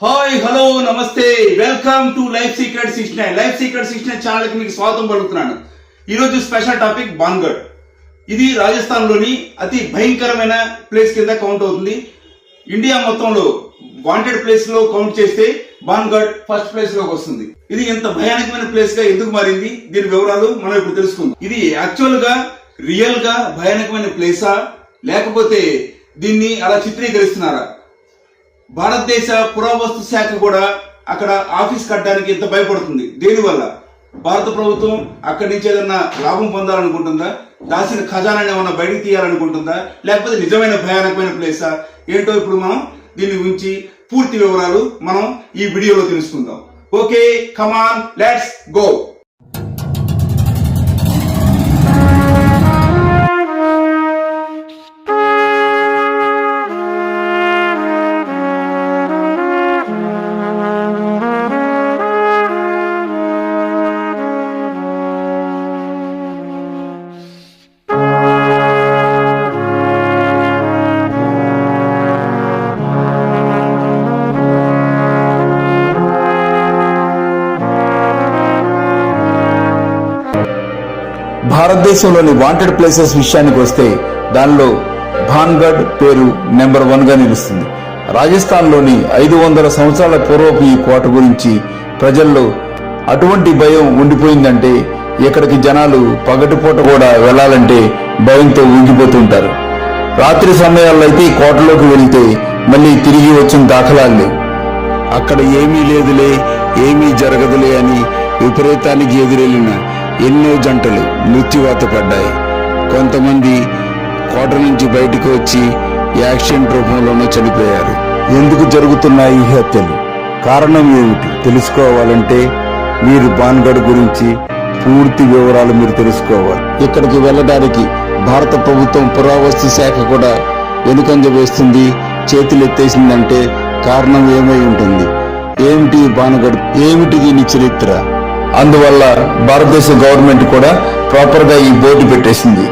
Hi hello నమస్తే welcome to life secret 69 life secret 69 channel కి మీకు స్వాగతం పలుకుతున్నాను. ఈ రోజు స్పెషల్ టాపిక్ బాన్గఢ్. ఇది రాజస్థాన్ లోని అతి భయంకరమైన ప్లేస్ కింద కౌంట్ అవుతుంది. ఇండియా మొత్తంలో వాంటెడ్ ప్లేస్ లో కౌంట్ చేస్తే బాన్గఢ్ ఫస్ట్ ప్లేస్ లోకి వస్తుంది. ఇది ఎంత భయానకమైన ప్లేస్ గా ఎందుకు మారింది, దీని వివరాలు మనం ఇప్పుడు తెలుసుకుందాం. ఇది యాక్చువల్ గా రియల్ గా భయానకమైన ప్లేసా లేకపోతే దీన్ని అలా చిత్రీకరిస్తున్నారా? భారతదేశ పురావస్తు శాఖ కూడా అక్కడ ఆఫీస్ కట్టడానికి ఎంత భయపడుతుంది. దేనివల్ల? భారత ప్రభుత్వం అక్కడి నుంచి ఏదన్నా లాభం పొందాలనుకుంటుందా, దాచిన ఖజానాన్ని ఏమన్నా బయటకు తీయాలనుకుంటుందా, లేకపోతే నిజమైన భయానకమైన ప్లేసా ఏంటో ఇప్పుడు మనం దీని గురించి పూర్తి వివరాలు మనం ఈ వీడియోలో తెలుసుకుందాం. Okay, come on let's go. భారతదేశంలోని వాంటెడ్ ప్లేసెస్ విషయానికి వస్తే దానిలో బాన్గఢ్ పేరు నెంబర్ 1 గా నిలుస్తుంది. రాజస్థాన్లోని 500 సంవత్సరాల పూర్వపు ఈ కోట గురించి ప్రజల్లో అటువంటి భయం ఉండిపోయిందంటే ఇక్కడికి జనాలు పగటిపూట కూడా వెళ్లాలంటే భయంతో ఊగిపోతుంటారు. రాత్రి సమయాల్లో అయితే ఈ కోటలోకి వెళ్తే మళ్ళీ తిరిగి వచ్చిన దాఖలాలు లేవు. అక్కడ ఏమీ లేదులే, ఏమీ జరగదులే అని విపరీతానికి ఎదురెళ్లిన ఎన్నో జంటలు మృత్యువాత పడ్డాయి. కొంతమంది కోట నుంచి బయటకు వచ్చి యాక్సిడెంట్ రూపంలోనూ చనిపోయారు. ఎందుకు జరుగుతున్నాయి ఈ హత్యలు, కారణం ఏమిటి తెలుసుకోవాలంటే మీరు బాన్గఢ్ గురించి పూర్తి వివరాలు మీరు తెలుసుకోవాలి. ఇక్కడికి వెళ్ళడానికి భారత ప్రభుత్వం పురావస్తు శాఖ కూడా వెనుకంజ వేస్తుంది, చేతులెత్తేసిందంటే కారణం ఏమై ఉంటుంది? ఏమిటి బాన్గఢ్, ఏమిటి దీని చరిత్ర? అందువల్ల భారతదేశ గవర్నమెంట్ కూడా ప్రాపర్ గా ఈ బోర్డు పెట్టేసింది.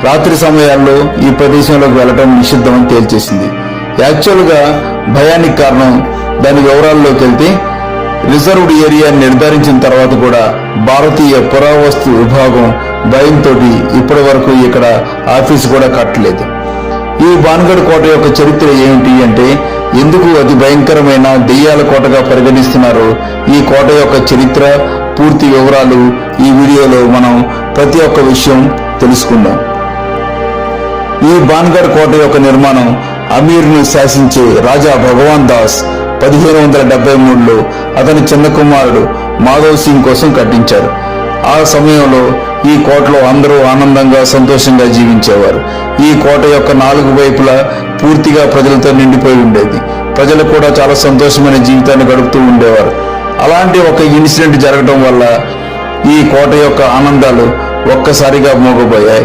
రాత్రి సమయాల్లో ఈ ప్రదేశంలోకి వెళ్లడం నిషిద్ధం అని తేల్చేసింది. యాక్చువల్ గా భయానికి కారణం దాని వివరాల్లోకి వెళ్తే రిజర్వ్డ్ ఏరియా నిర్ధారించిన తర్వాత కూడా భారతీయ పురావస్తు విభాగం భయంతో ఇప్పటి వరకు ఇక్కడ ఆఫీసు కూడా కట్టలేదు. ఈ బాన్గఢ్ కోట యొక్క చరిత్ర ఏమిటి అంటే, ఎందుకు అతి భయంకరమైన దెయ్యాల కోటగా పరిగణిస్తున్నారో ఈ కోట యొక్క చరిత్ర పూర్తి వివరాలు ఈ వీడియోలో మనం ప్రతి ఒక్క విషయం తెలుసుకుందాం. ఈ బాన్గఢ్ కోట యొక్క నిర్మాణం అమీర్ను శాసించే రాజా భగవాన్ దాస్ 1573లో అతని చిన్న కుమారుడు మాధవ్ సింగ్ కోసం కట్టించారు. ఆ సమయంలో ఈ కోటలో అందరూ ఆనందంగా సంతోషంగా జీవించేవారు. ఈ కోట యొక్క 4 వైపులా పూర్తిగా ప్రజలతో నిండిపోయి ఉండేది. ప్రజలు కూడా చాలా సంతోషమైన జీవితాన్ని గడుపుతూ ఉండేవారు. అలాంటి ఒక ఇన్సిడెంట్ జరగడం వల్ల ఈ కోట యొక్క ఆనందాలు ఒక్కసారిగా మోగబోయాయి.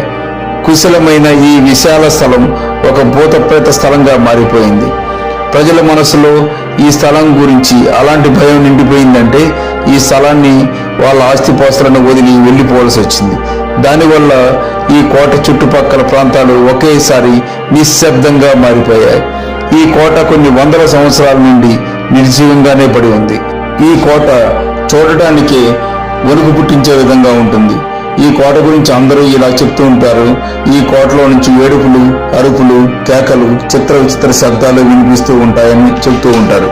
కుశలమైన ఈ విశాల స్థలం ఒక భూతప్రేత స్థలంగా మారిపోయింది. ప్రజల మనసులో ఈ స్థలం గురించి అలాంటి భయం నిండిపోయిందంటే ఈ స్థలాన్ని వాళ్ళ ఆస్తిపాస్తులను వదిలి వెళ్లిపోవాల్సి వచ్చింది. దానివల్ల ఈ కోట చుట్టుపక్కల ప్రాంతాలు ఒకేసారి నిశ్శబ్దంగా మారిపోయాయి. ఈ కోట కొన్ని వందల సంవత్సరాల నుండి నిర్జీవంగానే పడి ఉంది. ఈ కోట చూడటానికి వణుకు పుట్టించే విధంగా ఉంటుంది. ఈ కోట గురించి అందరూ ఇలా చెప్తూ ఉంటారు. ఈ కోటలో నుంచి ఏడుపులు, అరుపులు, కేకలు, చిత్ర విచిత్ర శబ్దాలు వినిపిస్తూ ఉంటాయని చెబుతూ ఉంటారు.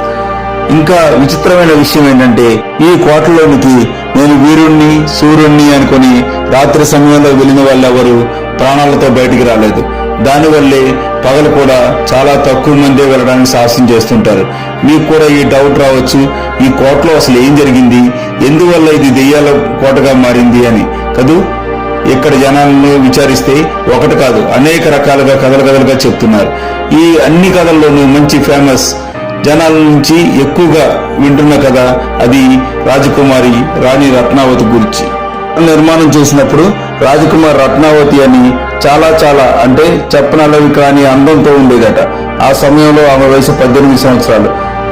ఇంకా విచిత్రమైన విషయం ఏంటంటే, ఈ కోటలోనికి నేను వీరుణ్ణి సూర్యుణ్ణి అనుకుని రాత్రి సమయంలో వెళ్లిన వాళ్ళెవరూ ప్రాణాలతో బయటికి రాలేదు. దానివల్లే పగలు కూడా చాలా తక్కువ మందే వెళ్ళడానికి సాహసం చేస్తుంటారు. మీకు కూడా ఈ డౌట్ రావచ్చు, ఈ కోటలో అసలు ఏం జరిగింది, ఎందువల్ల ఇది దెయ్యాల కోటగా మారింది అని కదూ. ఇక్కడ జనాలను విచారిస్తే ఒకటి కాదు అనేక రకాలుగా కథలుగా చెప్తున్నారు. ఈ అన్ని కథల్లోనూ మంచి ఫేమస్, జనాల నుంచి ఎక్కువగా వింటున్న కథ అది రాజకుమారి రాణి రత్నావతి గురించి. నిర్మాణం చేసినప్పుడు రాజకుమారి రత్నావతి అని చాలా అంటే చెప్పనలవి కాని అందంతో ఉండేదట. ఆ సమయంలో ఆమె వయసు 18 సంవత్సరాలు.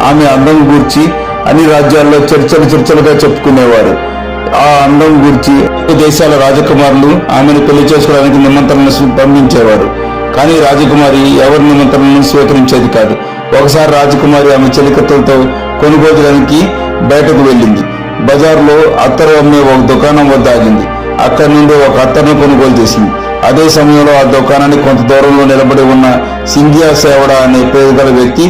ఆమె అందం గూర్చి అన్ని రాజ్యాల్లో చర్చలుగా చెప్పుకునేవారు. ఆ అందం గురించి దేశాల రాజకుమారులు ఆమెను పెళ్లి చేసుకోవడానికి నిమంత్రణలు పంపించేవారు. కానీ రాజకుమారి ఎవరి నిమంత్రణను స్వీకరించేది కాదు. ఒకసారి రాజకుమారి ఆమె చెలికత్తలతో కొనుగోలు చేయడానికి బయటకు వెళ్ళింది. బజార్లో అత్తరు అమ్మే ఒక దుకాణం వద్ద ఆగింది. అక్కడి నుండి ఒక అత్తరును కొనుగోలు చేసింది. అదే సమయంలో ఆ దుకాణానికి కొంత దూరంలో నిలబడి ఉన్న సింగియా సేవడ అనే పేరు గల వ్యక్తి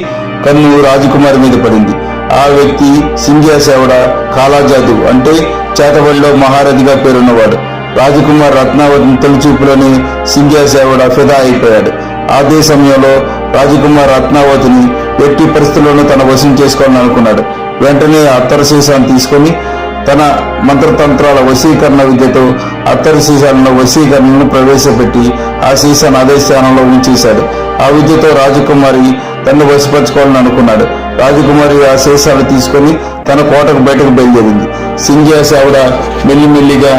కన్ను రాజకుమారి మీద పడింది. ఆ వ్యక్తి సింగియా సేవడ కాలాజాదు అంటే చేతబడిలో మహారథిగా పేరున్నవాడు. రాజకుమార్ రత్నావతిని తొలిచూపులోని సింగియా సేవడ ఫిదా అయిపోయాడు. అదే సమయంలో రాజకుమార్ రత్నావతిని ఎట్టి పరిస్థితుల్లోనూ తన వశం చేసుకోవాలని అనుకున్నాడు. వెంటనే అత్తరు సీసాను తీసుకొని తన మంత్రతంత్రాల వశీకరణ విద్యతో అత్తరు సీసాలలో వశీకరణను ప్రవేశపెట్టి ఆ సీసాను అదే స్థానంలో ఉంచేశాడు. ఆ విద్యతో రాజకుమారి తనను వశపరచుకోవాలని అనుకున్నాడు. రాజకుమారి ఆ సీసాలు తీసుకొని తన కోటకు బయటకు బయలుదేరింది. సింగియా సేవడ మెల్లిమెల్లిగా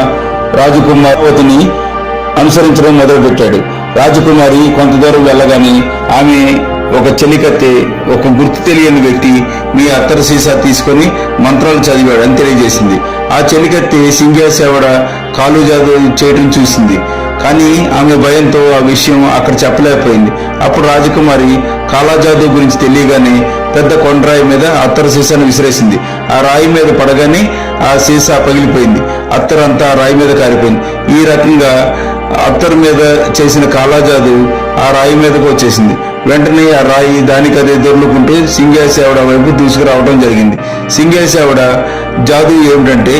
రాజకుమారిని అనుసరించడం మొదలుపెట్టాడు. రాజకుమారి కొంత దూరం వెళ్ళగానే ఆమె ఒక చెలికత్తె, ఒక గుర్తు తెలియని వ్యక్తి మీ అత్తరు సీసా తీసుకొని మంత్రాలు చదివాడు అని తెలియజేసింది. ఆ చెలికత్తె సింగియా సేవడ కాలు జాదు చేయడం చూసింది. కానీ ఆమె భయంతో ఆ విషయం అక్కడ చెప్పలేకపోయింది. అప్పుడు రాజకుమారి కాలాజాదు గురించి తెలియగానే పెద్ద కొండరాయి మీద అత్తరు సీసాను విసిరేసింది. ఆ రాయి మీద పడగానే ఆ సీసా పగిలిపోయింది. అత్తరంతా ఆ రాయి మీద కారిపోయింది. ఈ రకంగా అత్తరు మీద చేసిన కాలాజాదు ఆ రాయి మీదకు వచ్చేసింది. వెంటనే ఆ రాయి దానికదే దొర్లుకుంటూ సింగియా సేవడ వైపు దూసుకురావడం జరిగింది. సింగియా సేవడ జాదు ఏమిటంటే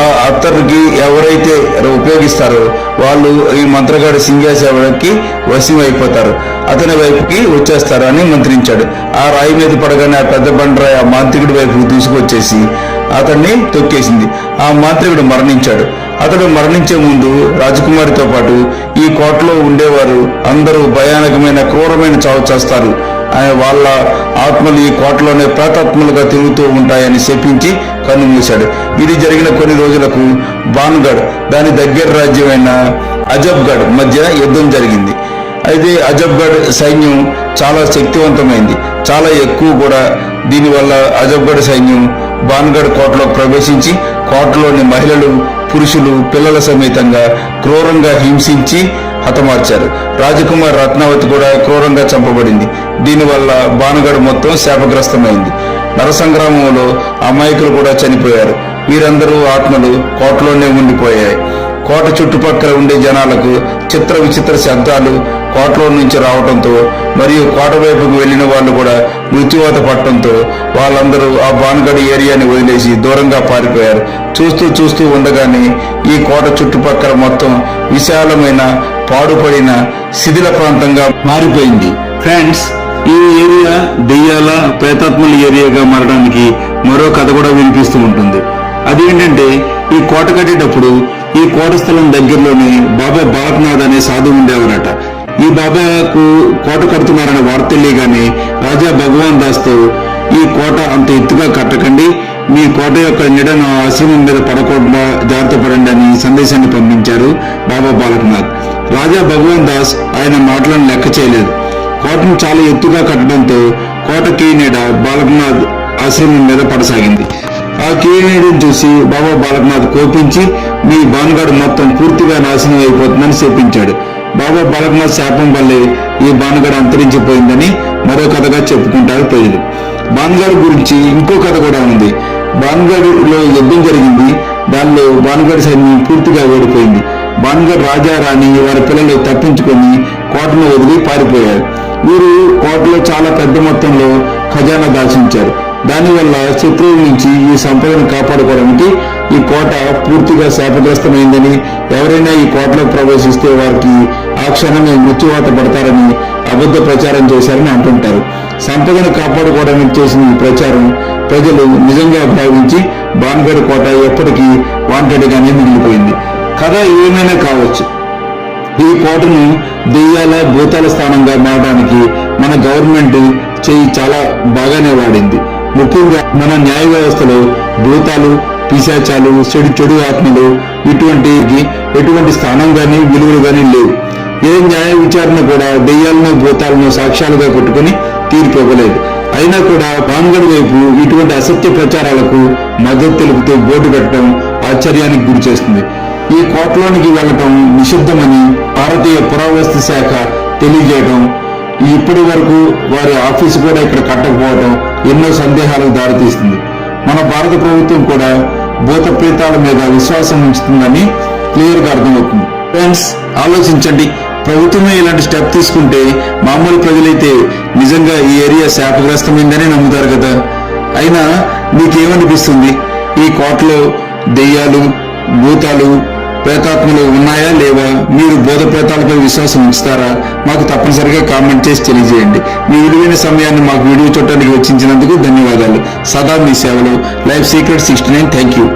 ఆ అత్తరుకి ఎవరైతే ఉపయోగిస్తారో వాళ్ళు ఈ మంత్రగాడు సింగియా సేవడకి వశం అయిపోతారు, అతని వైపుకి వచ్చేస్తారు అని మంత్రించాడు. ఆ రాయి మీద పడగానే ఆ పెద్ద బండరాయి ఆ మాంత్రికుడి వైపు దూసుకొచ్చేసి అతన్ని తొక్కేసింది. ఆ మాంత్రికుడు మరణించాడు. అతడు మరణించే ముందు రాజకుమారితో పాటు ఈ కోటలో ఉండేవారు అందరూ భయానకమైన క్రూరమైన చావు చేస్తారు, వాళ్ళ ఆత్మలు ఈ కోటలోనే ప్రేతాత్మలుగా తిరుగుతూ ఉంటాయని శపించి కన్ను మూశాడు. ఇది జరిగిన కొన్ని రోజులకు బాన్గఢ్ దాని దగ్గర రాజ్యమైన అజబ్గఢ్ మధ్య యుద్ధం జరిగింది. అయితే అజబ్గఢ్ సైన్యం చాలా శక్తివంతమైంది, చాలా ఎక్కువ కూడా. దీనివల్ల అజబ్గఢ్ సైన్యం బాన్గఢ్ కోటలో ప్రవేశించి కోటలోని మహిళలు, పురుషులు, పిల్లల సమేతంగా క్రూరంగా హింసించి హతమార్చారు. రాజకుమార్ రత్నావతి కూడా క్రూరంగా చంపబడింది. దీనివల్ల బాన్గఢ్ మొత్తం శాపగ్రస్తమైంది. నరసంగ్రామంలో అమాయకులు కూడా చనిపోయారు. వీరందరూ ఆత్మలు కోటలోనే ఉండిపోయాయి. కోట చుట్టుపక్కల ఉండే జనాలకు చిత్ర విచిత్ర శబ్దాలు కోటలో నుంచి రావడంతో మరియు కోట వైపుకు వెళ్లిన వాళ్ళు కూడా మృత్యువాత పట్టడంతో వాళ్ళందరూ ఆ బాన్గఢ్ ఏరియాని వదిలేసి దూరంగా పారిపోయారు. చూస్తూ ఉండగానే ఈ కోట చుట్టుపక్కల మొత్తం విశాలమైన పాడుపడిన శిథిల ప్రాంతంగా మారిపోయింది. ఫ్రెండ్స్, ఈ ఏరియా దెయ్యాల ప్రేతాత్మల ఏరియాగా మారడానికి మరో కథ కూడా వినిపిస్తూ ఉంటుంది. అదేంటంటే ఈ కోట కట్టేటప్పుడు ఈ కోట స్థలం దగ్గరలోనే బాబా బాలక్నాథ్ అనే సాధువు ఉండేవారట. ఈ బాబాకు కోట కడుతున్నారనే వార్త తెలియగానే రాజా భగవాన్ దాస్తో ఈ కోట అంత ఎత్తుగా కట్టకండి, మీ కోట యొక్క నీడన ఆశ్రమం మీద పడకుండా జాగ్రత్త పడండి అని సందేశాన్ని పంపించారు బాబా బాలక్నాథ్. రాజా భగవాన్ దాస్ ఆయన మాటలను లెక్క చేయలేదు. కోటను చాలా ఎత్తుగా కట్టడంతో కోటకి నీడ బాలక్నాథ్ ఆశ్రమం మీద పడసాగింది. ఆ కీనీడని చూసి బాబా బాలక్నాథ్ కోపించి మీ బాన్గఢ్ మొత్తం పూర్తిగా నాశనం అయిపోతుందని శపించాడు. బాబా బాలక్నాథ్ శాపం వల్లే ఈ బాన్గఢ్ అంతరించిపోయిందని మరో కథగా చెప్పుకుంటారు ప్రజలు. బాన్గఢ్ గురించి ఇంకో కథ కూడా ఉంది. బాన్గఢ్ లో యుద్ధం జరిగింది. దానిలో బాన్గఢ్ సైన్యం పూర్తిగా ఓడిపోయింది. బాన్గఢ్ రాజా రాణి వారి పిల్లలు తప్పించుకొని కోటను వదిలి పారిపోయారు. వీరు కోటలో చాలా పెద్ద మొత్తంలో ఖజానా దాచించారు. దానివల్ల శత్రువుల నుంచి ఈ సంపదను కాపాడుకోవడానికి ఈ కోట పూర్తిగా శాపగ్రస్తమైందని, ఎవరైనా ఈ కోటలో ప్రవేశిస్తే వారికి ఆ క్షణమే మృత్యువాత పడతారని అబద్ధ ప్రచారం చేశారని అంటుంటారు. సంపదను కాపాడుకోవడానికి చేసిన ఈ ప్రచారం ప్రజలు నిజంగా భావించి బాన్గఢ్ కోట ఎప్పటికీ వాంటెడ్ గానే మిగిలిపోయింది. కథ ఏమైనా కావచ్చు, ఈ కోటను దెయ్యాల భూతాల స్థానంగా మారడానికి మన గవర్నమెంట్ చేయి చాలా బాగానే వాడింది. ముఖ్యంగా మన న్యాయ వ్యవస్థలో భూతాలు, పిశాచాలు, చెడు ఆత్మలు ఎటువంటి స్థానం గానీ విలువలు గానీ లేవు. ఏ న్యాయ విచారణ కూడా దెయ్యాలను భూతాలను సాక్ష్యాలుగా పెట్టుకుని తీర్పు ఇవ్వలేదు. అయినా కూడా బాన్గఢ్ వైపు ఇటువంటి అసత్య ప్రచారాలకు మద్దతు తెలుపుతూ బోర్డు పెట్టడం ఆశ్చర్యానికి గురి చేస్తుంది. ఈ కోటలోనికి వెళ్లటం నిషిద్ధమని భారతీయ పురావస్తు శాఖ తెలియజేయడం, ఇప్పటి వరకు వారి ఆఫీసు కూడా ఇక్కడ కట్టకపోవడం ఎన్నో సందేహాలకు దారితీస్తుంది. మన భారత ప్రభుత్వం కూడా భూత ప్రేతాల మీద విశ్వాసం ఉంచుతుందని క్లియర్ గా అర్థమవుతుంది. ఫ్రెండ్స్, ఆలోచించండి. ప్రభుత్వమే ఇలాంటి స్టెప్ తీసుకుంటే మామూలు ప్రజలైతే నిజంగా ఈ ఏరియా శాపగ్రస్తమైందని నమ్ముతారు కదా. అయినా మీకేమనిపిస్తుంది? ఈ కోటలో దెయ్యాలు, భూతాలు, ప్రేతాత్మలు ఉన్నాయా లేవా? మీరు భూత ప్రేతాలపై విశ్వాసం ఉంచుతారా? మాకు తప్పనిసరిగా కామెంట్ చేసి తెలియజేయండి. మీ విలువైన సమయాన్ని మాకు వీడియో చూడటానికి వెచ్చించినందుకు ధన్యవాదాలు. సదా మీ సేవలో లైఫ్ సీక్రెట్ 69. Thank you.